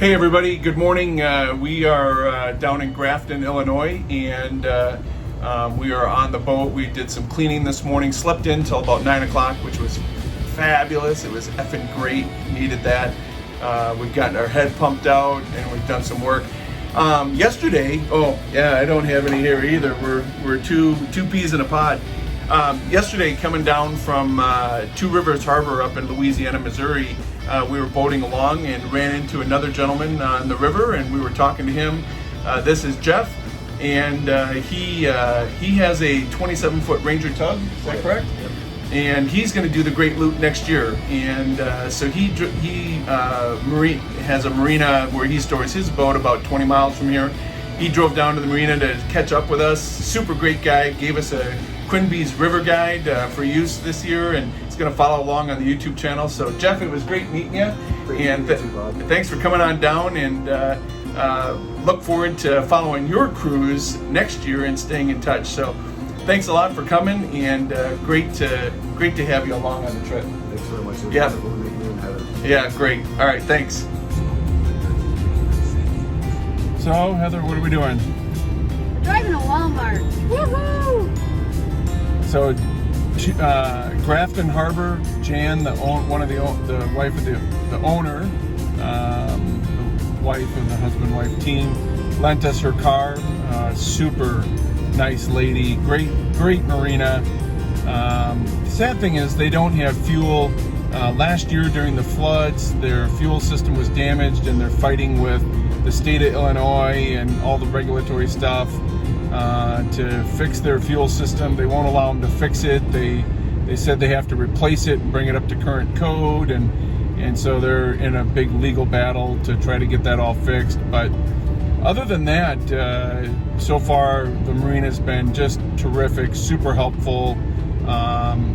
Hey everybody, good morning. We are down in Grafton, Illinois, and we are on the boat. We did some cleaning this morning, slept in till about 9 o'clock, which was fabulous. It was effing great, needed that. We've gotten our head pumped out and we've done some work. Yesterday, I don't have any here either. We're two peas in a pod. Yesterday, coming down from Two Rivers Harbor up in Louisiana, Missouri, we were boating along and ran into another gentleman on the river, and we were talking to him. This is Jeff, and he has a 27-foot Ranger tug. Is that correct? Yep. And he's going to do the Great Loop next year. And so he has a marina where he stores his boat about 20 miles from here. He drove down to the marina to catch up with us. Super great guy. Gave us a Quinby's River Guide for use this year, and it's going to follow along on the YouTube channel. So Jeff, it was great meeting you, and thanks for coming on down, and look forward to following your cruise next year and staying in touch. So thanks a lot for coming, and great to have you along on the trip. Thanks very much. Yeah, great. All right, thanks. So Heather, what are we doing? We're driving to Walmart. Woohoo! So, Grafton Harbor, Jan, the wife of the owner, the wife of the husband-wife team, lent us her car. Super nice lady, great marina. Sad thing is they don't have fuel. Last year during the floods, their fuel system was damaged, and they're fighting with the state of Illinois and all the regulatory stuff to fix their fuel system. They won't allow them to fix it. They said they have to replace it and bring it up to current code, and so they're in a big legal battle to try to get that all fixed. But other than that, so far the marina's been just terrific, super helpful,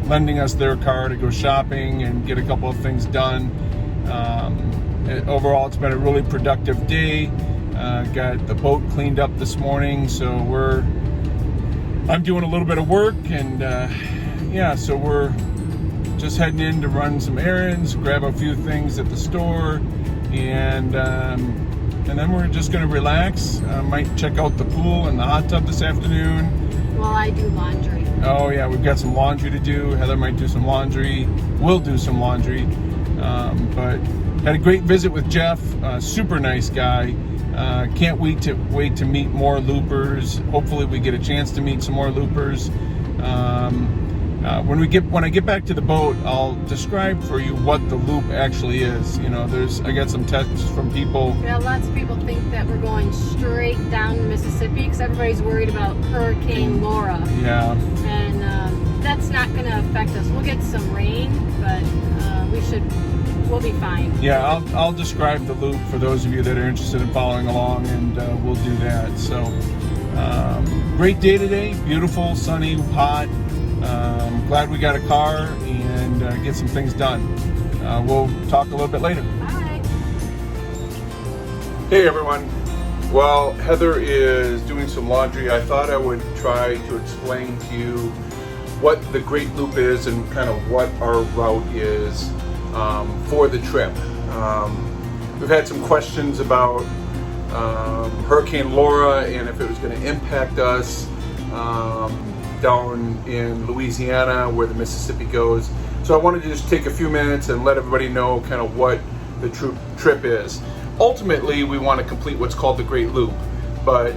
lending us their car to go shopping and get a couple of things done. Overall, it's been a really productive day. Got the boat cleaned up this morning, so I'm doing a little bit of work, and so we're just heading in to run some errands, grab a few things at the store, and then we're just going to relax. Might check out the pool and the hot tub this afternoon. While I do laundry. Oh yeah, we've got some laundry to do. Heather might do some laundry. We'll do some laundry. But had a great visit with Jeff. Super nice guy. Can't wait to meet more loopers. Hopefully we get a chance to meet some more loopers. When I get back to the boat, I'll describe for you what the loop actually is. You know, I got some texts from people. Yeah, lots of people think that we're going straight down the Mississippi because everybody's worried about Hurricane Laura. Yeah. And that's not going to affect us. We'll get some rain, but we'll be fine. Yeah, I'll describe the loop for those of you that are interested in following along, and we'll do that. So, great day today. Beautiful, sunny, hot. Glad we got a car and get some things done. We'll talk a little bit later. Bye. Hey everyone. Well, Heather is doing some laundry. I thought I would try to explain to you what the Great Loop is and kind of what our route is for the trip. We've had some questions about Hurricane Laura and if it was going to impact us down in Louisiana where the Mississippi goes. So I wanted to just take a few minutes and let everybody know kind of what the trip is. Ultimately, we want to complete what's called the Great Loop, but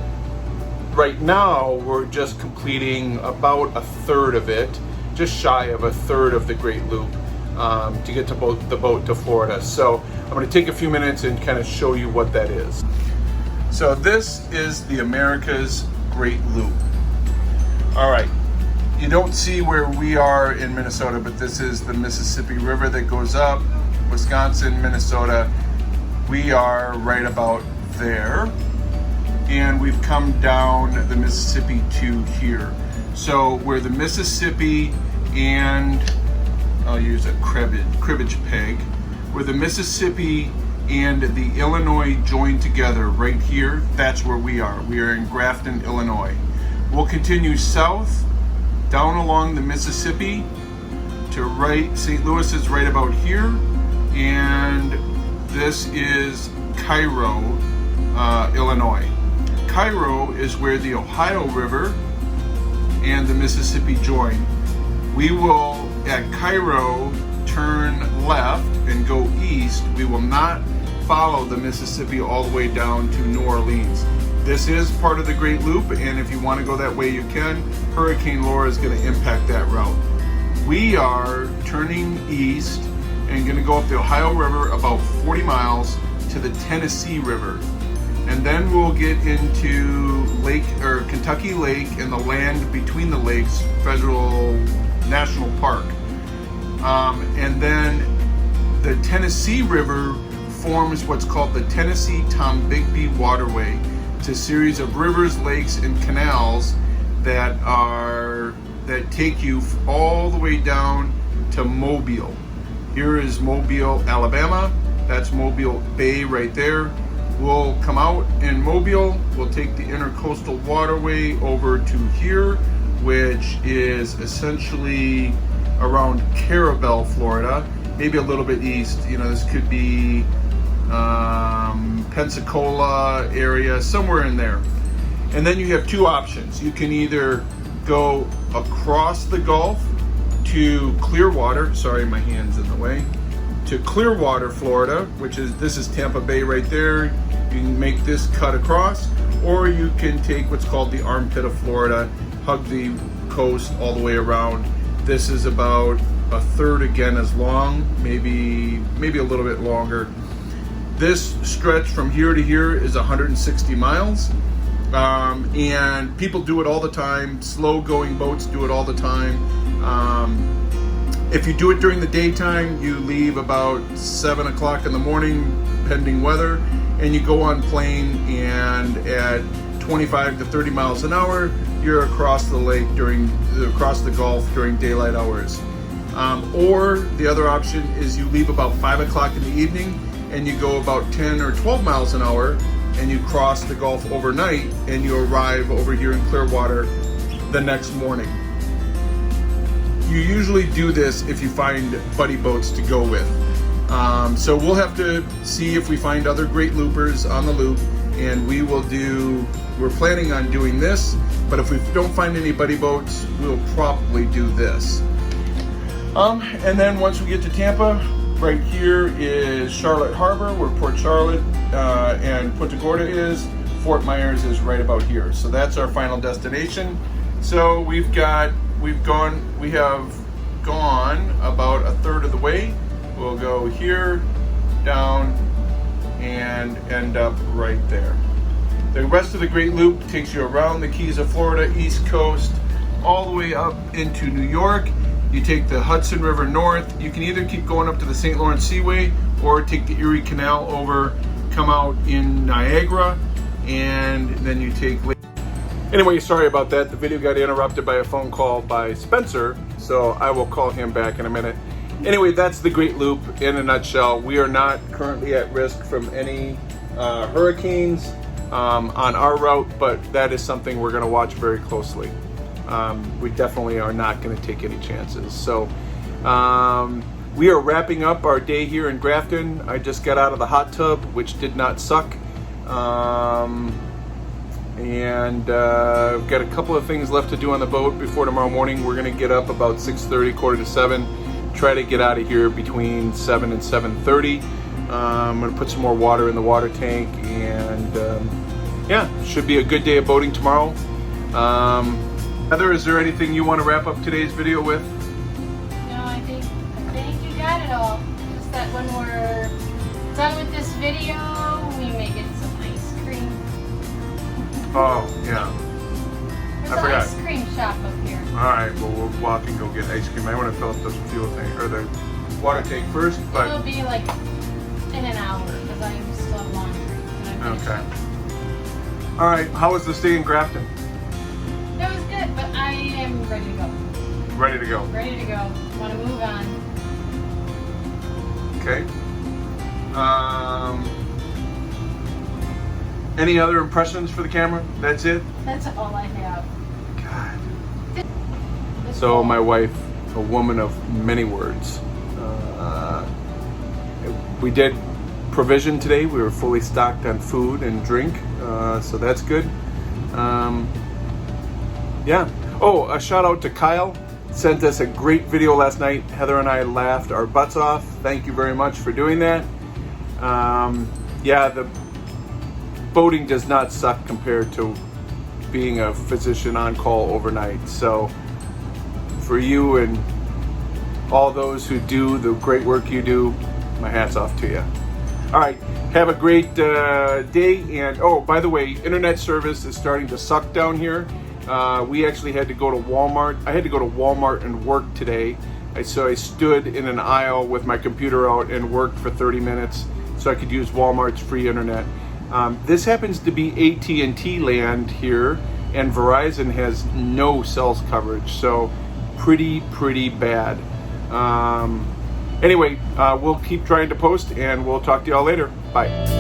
right now we're just completing about a third of it, just shy of a third of the Great Loop to get to the boat to Florida. So I'm going to take a few minutes and kind of show you what that is. So this is the America's Great Loop. All right, you don't see where we are in Minnesota, but this is the Mississippi River that goes up, Wisconsin, Minnesota. We are right about there, and we've come down the Mississippi to here. So where the Mississippi and, I'll use a cribbage peg, where the Mississippi and the Illinois join together right here, that's where we are. We are in Grafton, Illinois. We'll continue south down along the Mississippi to right. St. Louis is right about here, and this is Cairo, Illinois. Cairo is where the Ohio River and the Mississippi join. We will, at Cairo, turn left and go east. We will not follow the Mississippi all the way down to New Orleans. This is part of the Great Loop, and if you want to go that way, you can. Hurricane Laura is going to impact that route. We are turning east and going to go up the Ohio River about 40 miles to the Tennessee River. And then we'll get into Kentucky Lake and the land between the lakes, Federal National Park. And then the Tennessee River forms what's called the Tennessee-Tombigbee Waterway. It's a series of rivers, lakes, and canals that take you all the way down to Mobile. Here is Mobile, Alabama. That's Mobile Bay right there. We'll come out in Mobile. We'll take the intercoastal waterway over to here, which is essentially around Carabel, Florida, maybe a little bit east. You know, this could be Pensacola area, somewhere in there. And then you have two options. You can either go across the Gulf to Clearwater, sorry, my hand's in the way, to Clearwater, Florida, this is Tampa Bay right there. You can make this cut across, or you can take what's called the armpit of Florida, hug the coast all the way around. This is about a third again as long, maybe a little bit longer. This stretch from here to here is 160 miles. And people do it all the time. Slow going boats do it all the time. If you do it during the daytime, you leave about 7 o'clock in the morning, pending weather, and you go on plane, and at 25 to 30 miles an hour, you're across the lake across the Gulf during daylight hours. Or the other option is you leave about 5 o'clock in the evening and you go about 10 or 12 miles an hour and you cross the Gulf overnight and you arrive over here in Clearwater the next morning. You usually do this if you find buddy boats to go with. So we'll have to see if we find other great loopers on the loop, and we're planning on doing this, but if we don't find any buddy boats, we'll probably do this. And then once we get to Tampa, right here is Charlotte Harbor, where Port Charlotte and Punta Gorda is. Fort Myers is right about here. So that's our final destination. So we have gone about a third of the way. We'll go here, down, and end up right there. The rest of the Great Loop takes you around the Keys of Florida, East Coast, all the way up into New York. You take the Hudson River north. You can either keep going up to the St. Lawrence Seaway or take the Erie Canal over, come out in Niagara, and then you take... Anyway, sorry about that. The video got interrupted by a phone call by Spencer, so I will call him back in a minute. Anyway, that's the Great Loop in a nutshell. We are not currently at risk from any hurricanes on our route, but that is something we're going to watch very closely. We definitely are not going to take any chances. So we are wrapping up our day here in Grafton. I just got out of the hot tub, which did not suck. And we've got a couple of things left to do on the boat before tomorrow morning. We're going to get up about 6:30, quarter to 7. Try to get out of here between 7 and 7:30. I'm going to put some more water in the water tank, and yeah, should be a good day of boating tomorrow. Heather, is there anything you want to wrap up today's video with? No, I think you got it all. Just that when we're done with this video, we may get some ice cream. Oh, yeah. There's I an forgot. ice cream shop up here. Alright, well, we'll walk and go get ice cream. I want to fill up this fuel tank, or the water tank first, but... It'll be like in an hour, because I still have laundry. Okay. Alright, how was the stay in Grafton? It was good, but I am ready to go. Ready to go. Ready to go. Want to move on. Okay. Any other impressions for the camera? That's it? That's all I have. God. It's So cool. my wife, a woman of many words, we did provision today. We were fully stocked on food and drink, so that's good. Yeah. Oh, a shout out to Kyle. Sent us a great video last night. Heather and I laughed our butts off. Thank you very much for doing that. Yeah, the boating does not suck compared to being a physician on call overnight. So for you and all those who do the great work you do, my hat's off to you. All right, have a great day. And oh, by the way, internet service is starting to suck down here. We actually had to go to Walmart. I had to go to Walmart and work today. So I stood in an aisle with my computer out and worked for 30 minutes so I could use Walmart's free internet. This happens to be AT&T land here, and Verizon has no cell coverage, so pretty bad. Anyway, we'll keep trying to post, and we'll talk to y'all later. Bye.